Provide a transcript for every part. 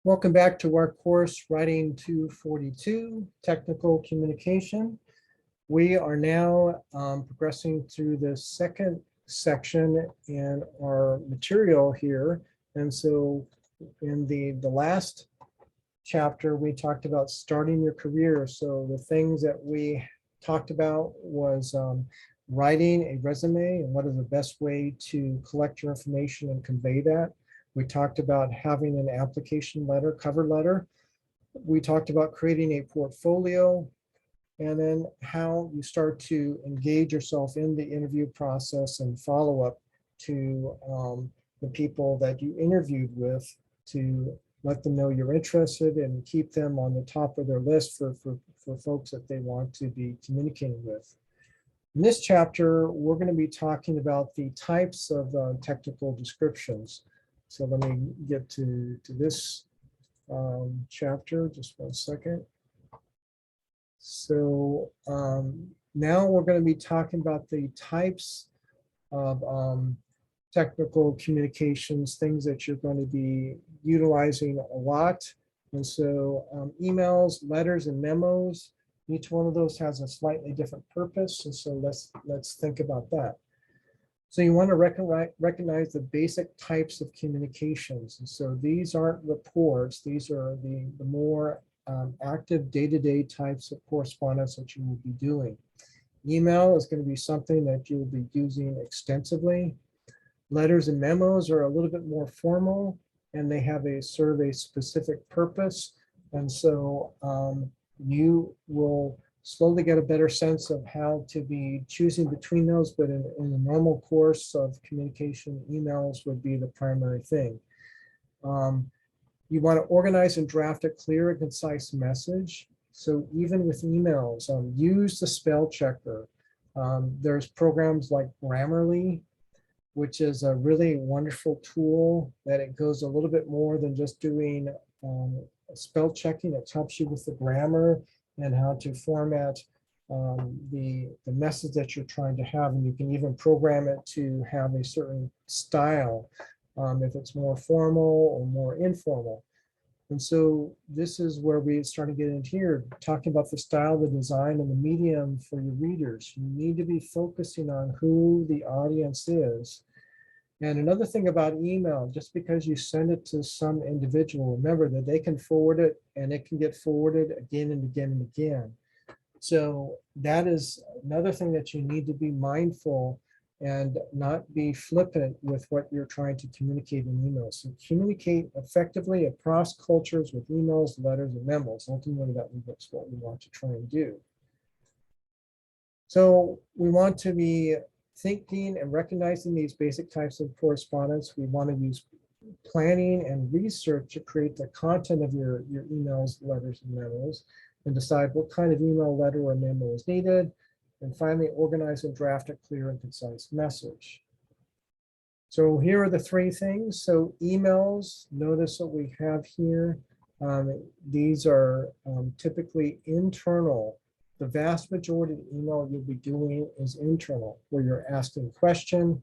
Welcome back to our course, Writing 242, Technical Communication. We are now progressing through the second section in our material here. And so in the last chapter, we talked about starting your career. So the things that we talked about was writing a resume and what is the best way to collect your information and convey that. We talked about having an application letter, cover letter. We talked about creating a portfolio, and then how you start to engage yourself in the interview process and follow up to the people that you interviewed with to let them know you're interested and keep them on the top of their list for folks that they want to be communicating with. In this chapter, we're going to be talking about the types of technical descriptions. So let me get to this chapter, just one second. So now we're going to be talking about the types of technical communications, things that you're going to be utilizing a lot. And so emails, letters, and memos, each one of those has a slightly different purpose. And so let's think about that. So you want to recognize the basic types of communications. And so these aren't reports. These are the more active day-to-day types of correspondence that you will be doing. Email is going to be something that you'll be using extensively. Letters and memos are a little bit more formal, and they have serve a specific purpose. And so you will slowly get a better sense of how to be choosing between those, but in a normal course of communication, emails would be the primary thing. You want to organize and draft a clear and concise message. So even with emails, use the spell checker. There's programs like Grammarly, which is a really wonderful tool that it goes a little bit more than just doing spell checking. It helps you with the grammar and how to format the message that you're trying to have. And you can even program it to have a certain style, if it's more formal or more informal. And so this is where we start to get into here, talking about the style, the design, and the medium for your readers. You need to be focusing on who the audience is. And another thing about email, just because you send it to some individual, remember that they can forward it and it can get forwarded again and again and again. So that is another thing that you need to be mindful and not be flippant with what you're trying to communicate in emails. So communicate effectively across cultures with emails, letters, and memos. Ultimately, that's what we want to try and do. So we want to be thinking and recognizing these basic types of correspondence. We want to use planning and research to create the content of your emails, letters, and memos, and decide what kind of email, letter, or memo is needed. And finally, organize and draft a clear and concise message. So here are the three things. So emails, notice what we have here. These are typically internal. The vast majority of the email you'll be doing is internal, where you're asking question,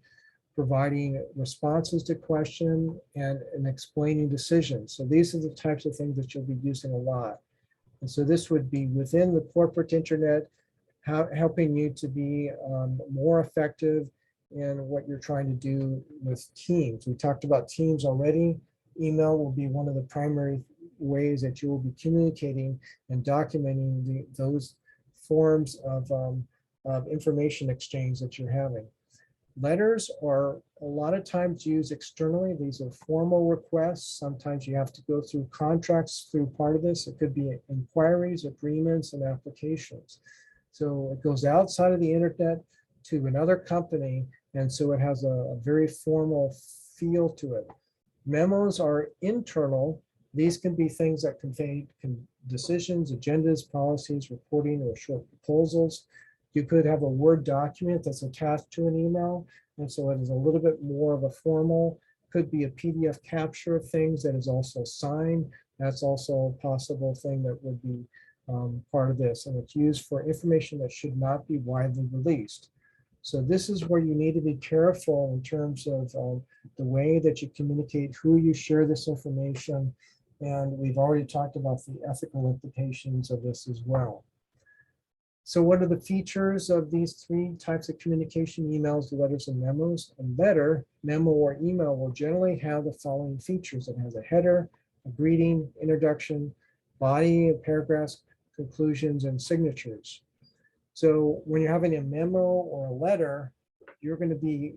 providing responses to question, and explaining decisions. So these are the types of things that you'll be using a lot. And so this would be within the corporate internet, helping you to be more effective in what you're trying to do with teams. We talked about teams already. Email will be one of the primary ways that you will be communicating and documenting those forms of information exchange that you're having. Letters are a lot of times used externally. These are formal requests. Sometimes you have to go through contracts through part of this. It could be inquiries, agreements, and applications. So it goes outside of the internet to another company, and so it has a very formal feel to it. Memos are internal. These can be things that convey decisions, agendas, policies, reporting, or short proposals. You could have a Word document that's attached to an email, and so it is a little bit more of a formal. Could be a PDF capture of things that is also signed. That's also a possible thing that would be part of this, and it's used for information that should not be widely released. So this is where you need to be careful in terms of the way that you communicate, who you share this information, And we've already talked about the ethical implications of this as well. So what are the features of these three types of communication: emails, letters, and memos? A letter, memo, or email will generally have the following features. It has a header, a greeting, introduction, body of paragraphs, conclusions, and signatures. So when you're having a memo or a letter, you're going to be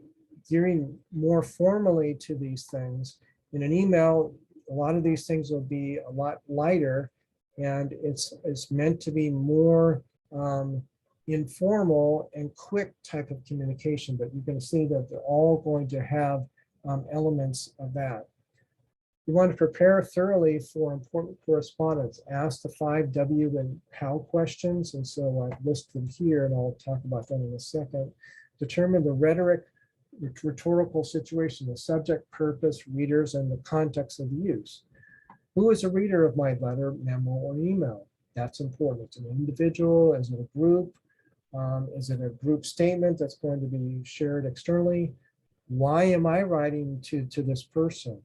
gearing more formally to these things. In an email, a lot of these things will be a lot lighter, and it's meant to be more informal and quick type of communication, but you can see that they're all going to have elements of that. You want to prepare thoroughly for important correspondence. Ask the 5 W and how questions, and so I've listed here, and I'll talk about that in a second. Determine the rhetorical situation, the subject, purpose, readers, and the context of the use. Who is a reader of my letter, memo, or email? That's important. It's an individual. Is it a group? Is it a group statement that's going to be shared externally? Why am I writing to this person?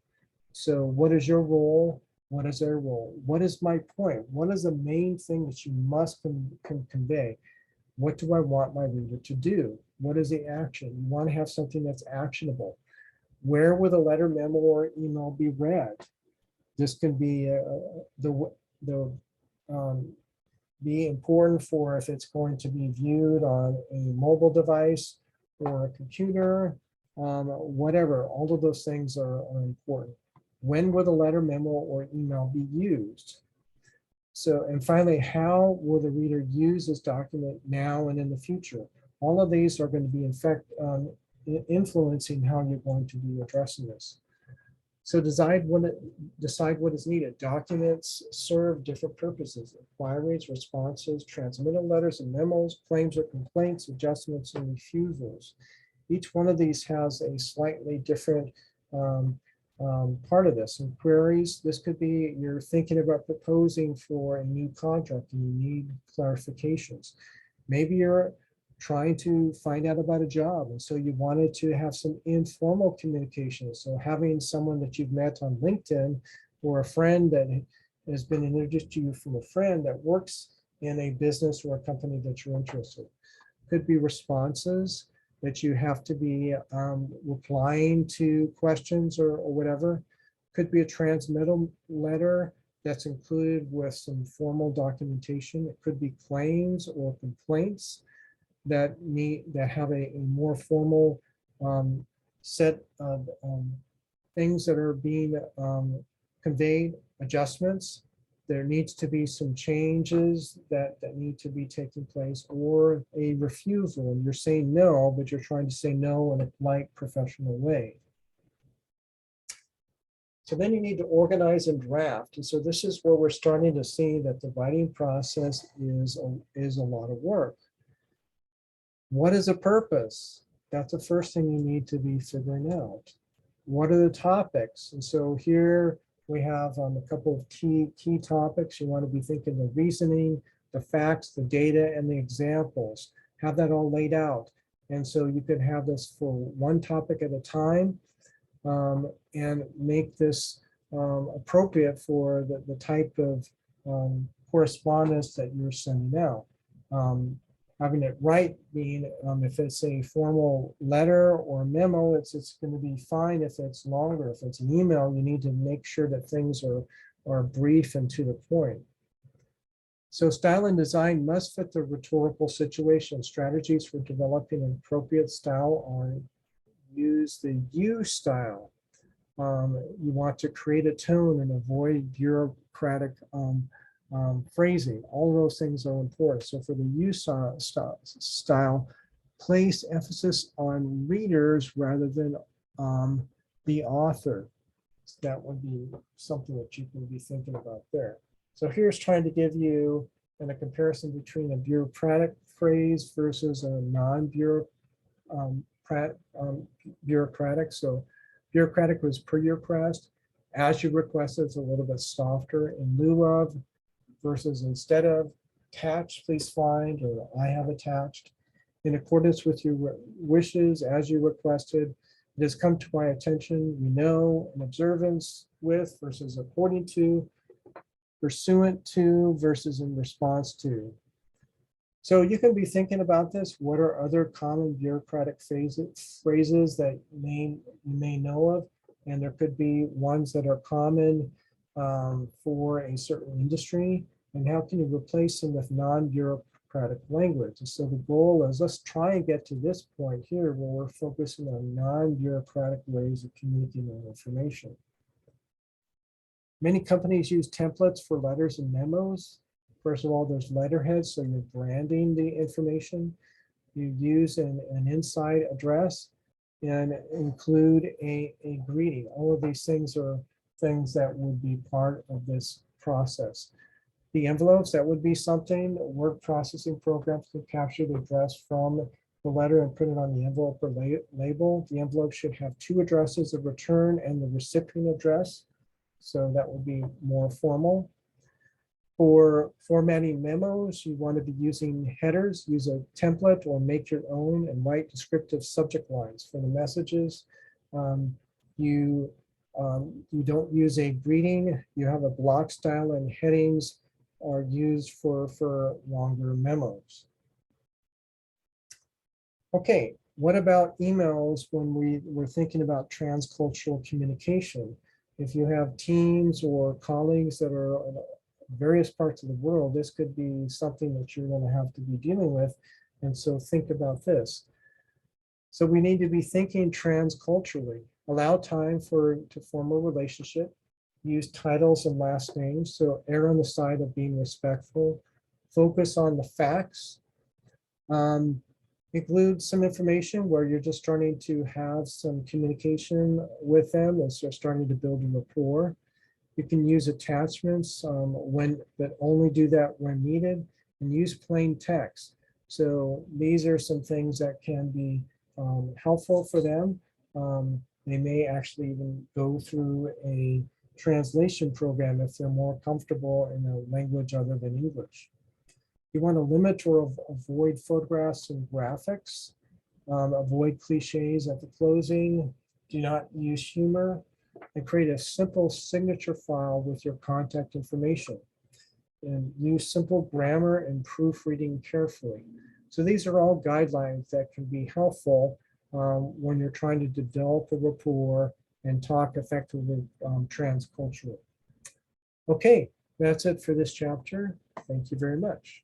So what is your role? What is their role? What is my point? What is the main thing that you must convey? What do I want my reader to do? What is the action? You want to have something that's actionable. Where will the letter, memo, or email be read? This can be be important for if it's going to be viewed on a mobile device or a computer, whatever. All of those things are important. When will the letter, memo, or email be used? So, and finally, how will the reader use this document now and in the future? All of these are going to be, in fact, influencing how you're going to be addressing this. So decide what is needed. Documents serve different purposes: inquiries, responses, transmitted letters and memos, claims or complaints, adjustments, and refusals. Each one of these has a slightly different part of this. Inquiries, this could be you're thinking about proposing for a new contract and you need clarifications. Maybe you're trying to find out about a job, and so you wanted to have some informal communication. So having someone that you've met on LinkedIn, or a friend that has been introduced to you from a friend that works in a business or a company that you're interested in. Could be responses that you have to be replying to questions or whatever. Could be a transmittal letter that's included with some formal documentation. It could be claims or complaints that have a more formal set of things that are being conveyed, adjustments. There needs to be some changes that need to be taking place, or a refusal. And you're saying no, but you're trying to say no in a polite, professional way. So then you need to organize and draft. And so this is where we're starting to see that the writing process is a lot of work. What is a purpose? That's the first thing you need to be figuring out. What are the topics? And so here we have a couple of key topics. You want to be thinking the reasoning, the facts, the data, and the examples. Have that all laid out. And so you could have this for one topic at a time, and make this appropriate for the type of correspondence that you're sending out. Having it right mean if it's a formal letter or memo, it's going to be fine. If it's longer, if it's an email, you need to make sure that things are brief and to the point. So style and design must fit the rhetorical situation. Strategies for developing an appropriate style are use the you style. You want to create a tone and avoid bureaucratic phrasing. All those things are important. So for the use style, place emphasis on readers rather than the author. So that would be something that you can be thinking about there. So here's trying to give you a comparison between a bureaucratic phrase versus a bureaucratic. So bureaucratic was per your request. As you requested, it's a little bit softer. In lieu of versus instead of. Attached, please find, or I have attached. In accordance with your wishes, as you requested. It has come to my attention, we know, in observance with versus according to, pursuant to versus in response to. So you can be thinking about this. What are other common bureaucratic phrases that you may know of? And there could be ones that are common for a certain industry. And how can you replace them with non-bureaucratic language? And so the goal is, let's try and get to this point here where we're focusing on non-bureaucratic ways of communicating information. Many companies use templates for letters and memos. First of all, there's letterheads, so you're branding the information. You use an inside address and include a greeting. All of these things are things that would be part of this process. The envelopes, that would be something. Word processing programs can capture the address from the letter and put it on the envelope or label. The envelope should have two addresses, the return and the recipient address. So that would be more formal. For formatting memos, you want to be using headers, use a template or make your own and write descriptive subject lines for the messages. You don't use a greeting, you have a block style, and headings are used for longer memos. Okay, what about emails when we're thinking about transcultural communication? If you have teams or colleagues that are in various parts of the world, this could be something that you're going to have to be dealing with. And so think about this. So we need to be thinking transculturally. Allow time to form a relationship. Use titles and last names. So err on the side of being respectful. Focus on the facts. Include some information where you're just starting to have some communication with them as you're starting to build a rapport. You can use attachments but only do that when needed, and use plain text. So these are some things that can be helpful for them. They may actually even go through a translation program if they're more comfortable in a language other than English. You want to limit or avoid photographs and graphics. Avoid cliches at the closing. Do not use humor. And create a simple signature file with your contact information. And use simple grammar and proofreading carefully. So these are all guidelines that can be helpful when you're trying to develop a rapport and talk effectively transculturally. Okay, that's it for this chapter. Thank you very much.